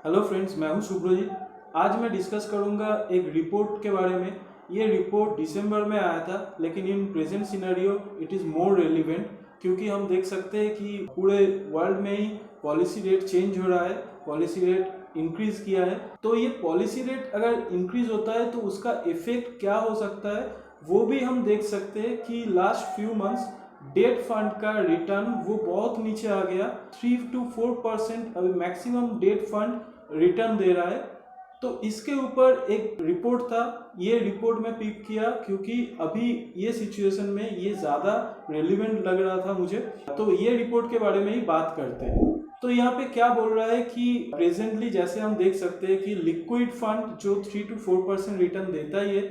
Hello friends, मैं हूं सुब्रजीत। आज मैं डिस्कस करूंगा एक रिपोर्ट के बारे में। ये रिपोर्ट दिसंबर में आया था, लेकिन in present scenario it is more relevant, क्योंकि हम देख सकते हैं कि पूरे वर्ल्ड में ही पॉलिसी रेट चेंज हो रहा है, पॉलिसी रेट इंक्रीज किया है। तो ये पॉलिसी रेट अगर इंक्रीज होता है तो उसका इफेक्ट क्या हो सकता है वो भी हम देख सकते हैं कि last few months debt fund का रिटर्न वो बहुत नीचे आ गया। 3 to 4% अभी मैक्सिमम डेट फंड रिटर्न दे रहा है। तो इसके ऊपर एक रिपोर्ट था, ये रिपोर्ट मैं पिक किया क्योंकि अभी ये सिचुएशन में ये ज़्यादा रेलिवेंट लग रहा था मुझे। तो ये रिपोर्ट के बारे में ही बात करते हैं। तो यहाँ पे क्या बोल रहा है कि प्रेजेंटली जैसे हम देख सकते हैं कि लिक्विड फंड जो 3 to 4% रिटर्न देता ही है,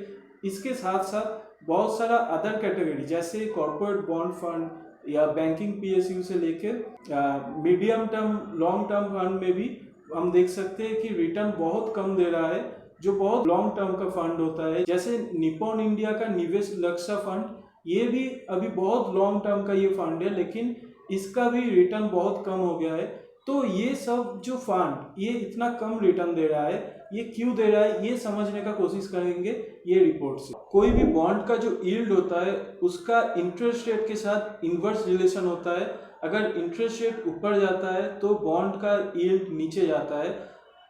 इसके साथ साथ बहुत सारा अदर कैटेगरी जैसे कॉर्पोरेट बॉन्ड फंड या बैंकिंग पीएसयू से लेकर medium term long term fund में भी हम देख सकते हैं कि रिटर्न बहुत कम दे रहा है, जो बहुत लॉन्ग टर्म का फंड होता है। जैसे निप्पॉन इंडिया का निवेश लक्ष्य फंड, ये भी अभी बहुत लॉन्ग टर्म का ये फंड है, लेकिन इसका भी रिटर्न बहुत कम हो गया है। तो ये सब जो फंड ये इतना कम रिटर्न दे रहा है, ये क्यों दे रहा है, ये समझने का कोशिश करेंगे ये रिपोर्ट से। कोई भी बॉन्ड का जो यील्ड होता है उसका इंटरेस्ट रेट के साथ इन्वर्स रिलेशन होता है। अगर इंटरेस्ट रेट ऊपर जाता है तो बॉन्ड का यील्ड नीचे जाता है।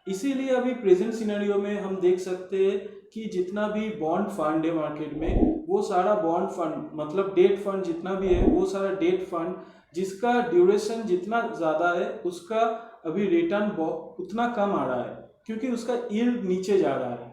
इसीलिए अभी प्रेजेंट सिनेरियो में हम देख सकते हैं कि जितना भी बॉन्ड फंड है मार्केट में, वो सारा बॉन्ड फंड मतलब डेट फंड जितना भी है, वो सारा डेट फंड जिसका ड्यूरेशन जितना ज़्यादा है उसका अभी रिटर्न उतना कम आ रहा है, क्योंकि उसका यील्ड नीचे जा रहा है।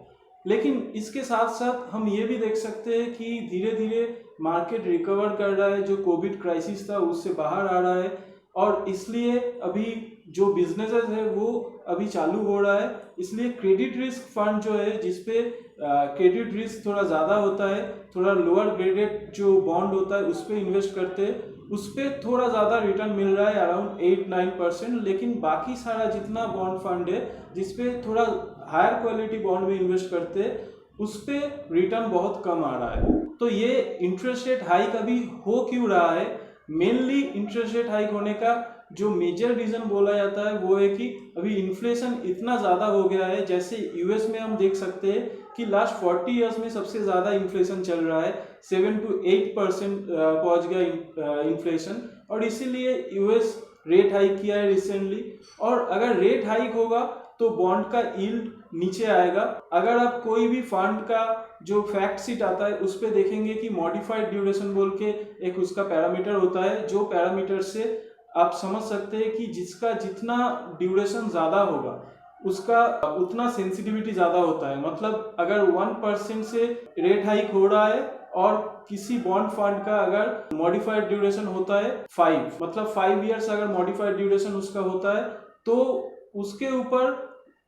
लेकिन इसके साथ साथ हम ये भी देख सकते हैं कि धीरे धीरे मार्केट रिकवर कर रहा है, जो कोविड क्राइसिस था उससे बाहर आ रहा है, और इसलिए अभी जो बिजनेसेस है वो अभी चालू हो रहा है। इसलिए क्रेडिट रिस्क फंड जो है, जिसपे क्रेडिट रिस्क थोड़ा ज़्यादा होता है, थोड़ा लोअर ग्रेडेड जो बॉन्ड होता है उस पर इन्वेस्ट करते हैं, उस पर थोड़ा ज़्यादा रिटर्न मिल रहा है अराउंड 8-9%। लेकिन बाकी सारा जितना बॉन्ड फंड है जिसपे थोड़ा हायर क्वालिटी बॉन्ड में इन्वेस्ट करते हैं, उस पर रिटर्न बहुत कम आ रहा है। तो ये इंटरेस्ट रेट हाइक अभी हो क्यों रहा है? मेनली इंटरेस्ट रेट हाइक होने का जो मेजर रीजन बोला जाता है वो है कि अभी इन्फ्लेशन इतना ज़्यादा हो गया है। जैसे यूएस में हम देख सकते हैं कि लास्ट 40 ईयर्स में सबसे ज़्यादा इन्फ्लेशन चल रहा है, 7 to 8% पहुँच गया इन्फ्लेशन, और इसीलिए यूएस रेट हाइक किया है रिसेंटली। और अगर रेट हाइक होगा तो बॉन्ड का यील्ड नीचे आएगा। अगर आप कोई भी फंड का जो फैक्ट शीट आता है उस पर देखेंगे कि मॉडिफाइड ड्यूरेशन बोल के एक उसका पैरामीटर होता है, जो पैरामीटर से आप समझ सकते हैं कि जिसका जितना ड्यूरेशन ज़्यादा होगा उसका उतना सेंसिटिविटी ज़्यादा होता है। मतलब अगर 1% से रेट हाइक हो रहा है और किसी बॉन्ड फंड का अगर मॉडिफाइड ड्यूरेशन होता है 5, मतलब 5 ईयर्स अगर मॉडिफाइड ड्यूरेशन उसका होता है, तो उसके ऊपर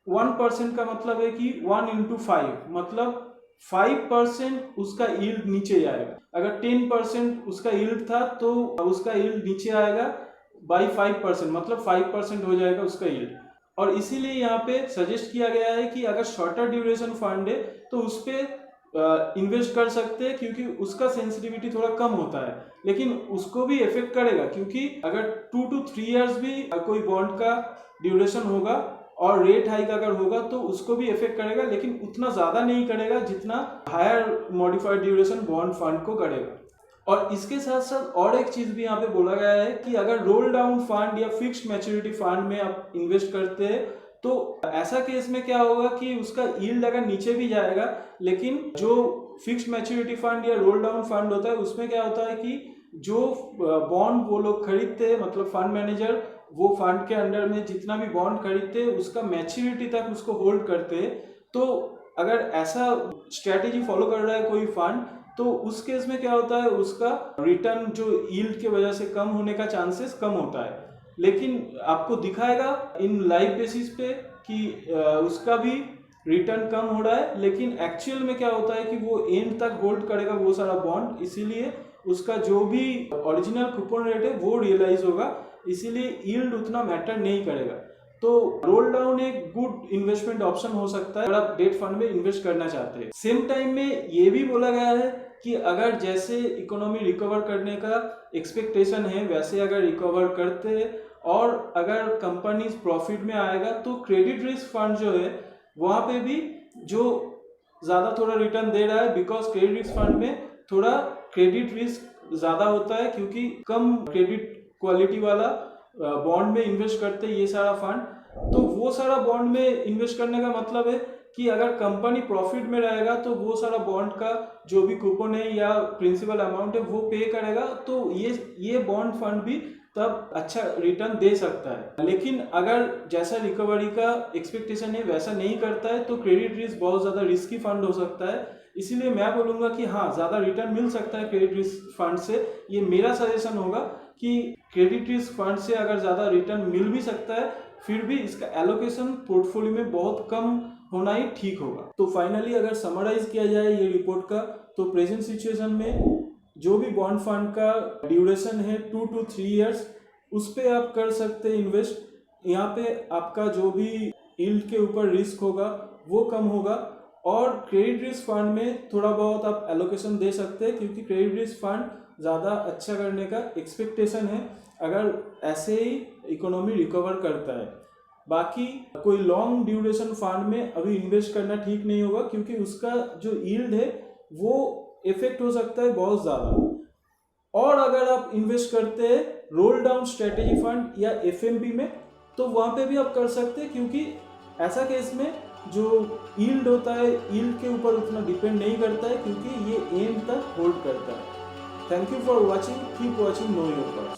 1% का मतलब है कि 1 into 5, मतलब 5% उसका यील्ड नीचे जाएगा। अगर 10% उसका यील्ड था तो उसका यील्ड नीचे आएगा बाई 5%, मतलब 5% हो जाएगा उसका यील्ड। और इसीलिए यहाँ पे सजेस्ट किया गया है कि अगर शॉर्टर ड्यूरेशन फंड है तो उस पर इन्वेस्ट कर सकते हैं, क्योंकि उसका सेंसिटिविटी थोड़ा कम होता है, लेकिन उसको भी इफेक्ट करेगा, क्योंकि अगर 2 to 3 ईयर्स भी कोई बॉन्ड का ड्यूरेशन होगा और रेट हाइक अगर होगा तो उसको भी इफेक्ट करेगा, लेकिन उतना ज़्यादा नहीं करेगा जितना higher modified duration bond fund को करेगा। और इसके साथ साथ और एक चीज़ भी यहाँ पे बोला गया है कि अगर रोल डाउन फंड या फिक्स्ड मैच्योरिटी फंड में आप इन्वेस्ट करते हैं तो ऐसा केस में क्या होगा कि उसका यील्ड अगर नीचे भी जाएगा, लेकिन जो फिक्स्ड मैच्योरिटी फंड या रोल डाउन फंड होता है उसमें क्या होता है कि जो बॉन्ड वो लोग खरीदते हैं, मतलब फंड मैनेजर वो फंड के अंडर में जितना भी बॉन्ड खरीदते हैं उसका मैच्योरिटी तक उसको होल्ड करते हैं। तो अगर ऐसा स्ट्रेटेजी फॉलो कर रहा है कोई फंड, तो उस केस में क्या होता है, उसका रिटर्न जो यील्ड की वजह से कम होने का चांसेस कम होता है। लेकिन आपको दिखाएगा इन लाइव बेसिस पे कि उसका भी रिटर्न कम हो रहा है, लेकिन एक्चुअल में क्या होता है कि वो एंड तक होल्ड करेगा वो सारा बॉन्ड, इसीलिए उसका जो भी ओरिजिनल कूपन रेट है वो रियलाइज होगा, इसीलिए यील्ड उतना मैटर नहीं करेगा। तो रोल डाउन एक गुड इन्वेस्टमेंट ऑप्शन हो सकता है अगर आप डेट फंड में इन्वेस्ट करना चाहते हैं। सेम टाइम में ये भी बोला गया है कि अगर जैसे इकोनॉमी रिकवर करने का एक्सपेक्टेशन है वैसे अगर रिकवर करते हैं और अगर कंपनी प्रॉफिट में आएगा तो क्रेडिट रिस्क फंड जो है वहाँ पे भी जो ज़्यादा थोड़ा रिटर्न दे रहा है, बिकॉज क्रेडिट रिस्क फंड में थोड़ा क्रेडिट रिस्क ज़्यादा होता है क्योंकि कम क्रेडिट क्वालिटी वाला बॉन्ड में इन्वेस्ट करते हैं ये सारा फंड। तो वो सारा बॉन्ड में इन्वेस्ट करने का मतलब है कि अगर कंपनी प्रॉफिट में रहेगा तो वो सारा बॉन्ड का जो भी कूपन है या प्रिंसिपल अमाउंट है वो पे करेगा, तो ये बॉन्ड फंड भी तब अच्छा रिटर्न दे सकता है। लेकिन अगर जैसा रिकवरी का एक्सपेक्टेशन है वैसा नहीं करता है तो क्रेडिट रिस्क बहुत ज़्यादा रिस्की फंड हो सकता है। इसीलिए मैं बोलूँगा कि हाँ, ज़्यादा रिटर्न मिल सकता है क्रेडिट रिस्क फंड से। ये मेरा सजेशन होगा कि क्रेडिट रिस्क फंड से अगर ज़्यादा रिटर्न मिल भी सकता है फिर भी इसका एलोकेशन पोर्टफोलियो में बहुत कम होना ही ठीक होगा। तो फाइनली अगर समराइज किया जाए ये रिपोर्ट का, तो प्रेजेंट सिचुएशन में जो भी बॉन्ड फंड का ड्यूरेशन है 2 to 3 इयर्स, उस पर आप कर सकते हैं इन्वेस्ट। यहाँ पे आपका जो भी यील्ड के ऊपर रिस्क होगा वो कम होगा, और क्रेडिट रिस्क फंड में थोड़ा बहुत आप एलोकेशन दे सकते हैं क्योंकि क्रेडिट रिस्क फंड ज़्यादा अच्छा करने का एक्सपेक्टेशन है अगर ऐसे ही इकोनॉमी रिकवर करता है। बाकी कोई लॉन्ग ड्यूरेशन फंड में अभी इन्वेस्ट करना ठीक नहीं होगा क्योंकि उसका जो यील्ड है वो इफेक्ट हो सकता है बहुत ज़्यादा। और अगर आप इन्वेस्ट करते हैं रोल डाउन स्ट्रेटेजी फंड या एफएमपी में तो वहाँ पे भी आप कर सकते हैं, क्योंकि ऐसा केस में जो यील्ड होता है यील्ड के ऊपर उतना डिपेंड नहीं करता है क्योंकि ये एंड तक होल्ड करता है। Thank you for watching, keep watching know your thoughts.